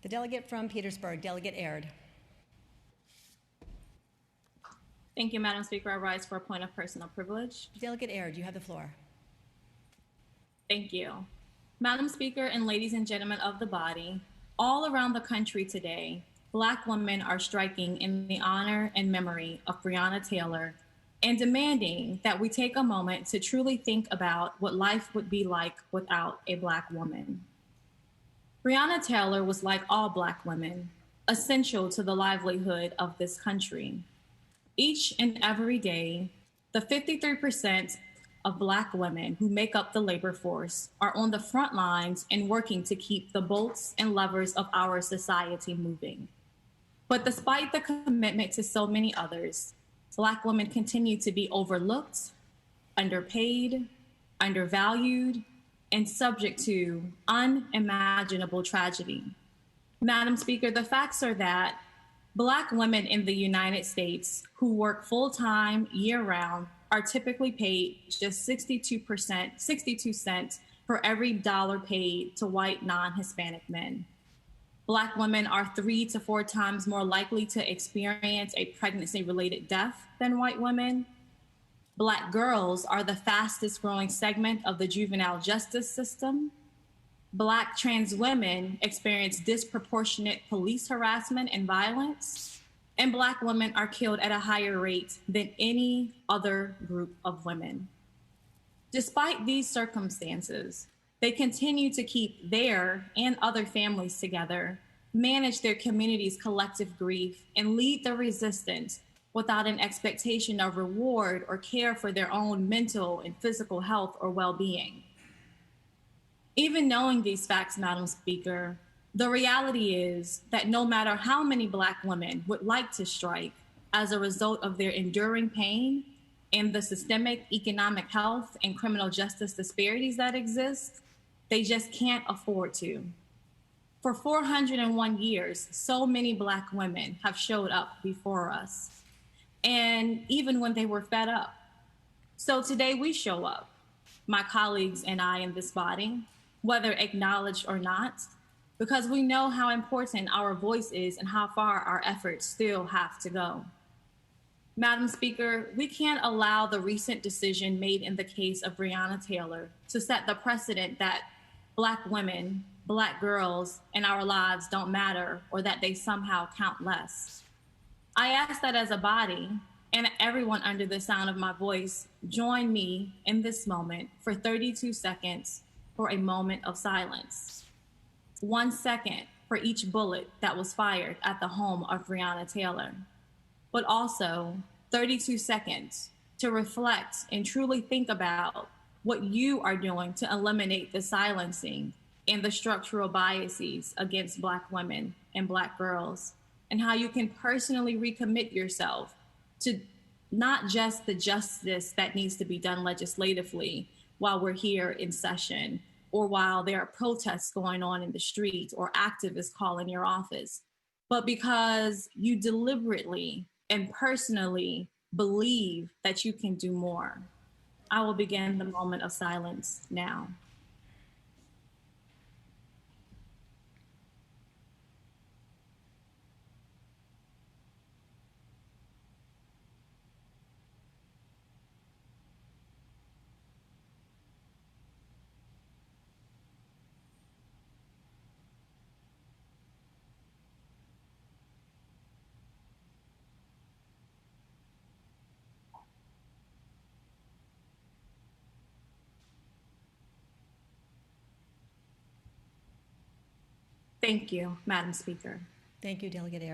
The delegate from Petersburg, Delegate Aird. Thank you, Madam Speaker. I rise for a point of personal privilege. Delegate Aird, you have the floor. Thank you. Madam Speaker and ladies and gentlemen of the body, all around the country today, Black women are striking in the honor and memory of Breonna Taylor and demanding that we take a moment to truly think about what life would be like without a Black woman. Breonna Taylor was like all Black women, essential to the livelihood of this country. Each and every day, the 53% of Black women who make up the labor force are on the front lines and working to keep the bolts and levers of our society moving. But despite the commitment to so many others, Black women continue to be overlooked, underpaid, undervalued, and subject to unimaginable tragedy. Madam Speaker, the facts are that Black women in the United States who work full-time year-round are typically paid just 62 cents for every dollar paid to white non-Hispanic men. Black women are 3 to 4 times more likely to experience a pregnancy-related death than white women. Black girls are the fastest growing segment of the juvenile justice system. Black trans women experience disproportionate police harassment and violence, and Black women are killed at a higher rate than any other group of women. Despite these circumstances, they continue to keep their and other families together, manage their community's collective grief, and lead the resistance without an expectation of reward or care for their own mental and physical health or well-being. Even knowing these facts, Madam Speaker, the reality is that no matter how many Black women would like to strike as a result of their enduring pain and the systemic economic health and criminal justice disparities that exist, they just can't afford to. For 401 years, so many Black women have showed up before us, and even when they were fed up. So today we show up, my colleagues and I in this body, whether acknowledged or not, because we know how important our voice is and how far our efforts still have to go. Madam Speaker, we can't allow the recent decision made in the case of Breonna Taylor to set the precedent that Black women, Black girls, and our lives don't matter or that they somehow count less. I ask that as a body and everyone under the sound of my voice, join me in this moment for 32 seconds for a moment of silence. 1 second for each bullet that was fired at the home of Breonna Taylor, but also 32 seconds to reflect and truly think about what you are doing to eliminate the silencing and the structural biases against Black women and Black girls, and how you can personally recommit yourself to not just the justice that needs to be done legislatively while we're here in session or while there are protests going on in the street or activists calling your office, but because you deliberately and personally believe that you can do more. I will begin the moment of silence now. Thank you, Madam Speaker. Thank you, Delegate Aird.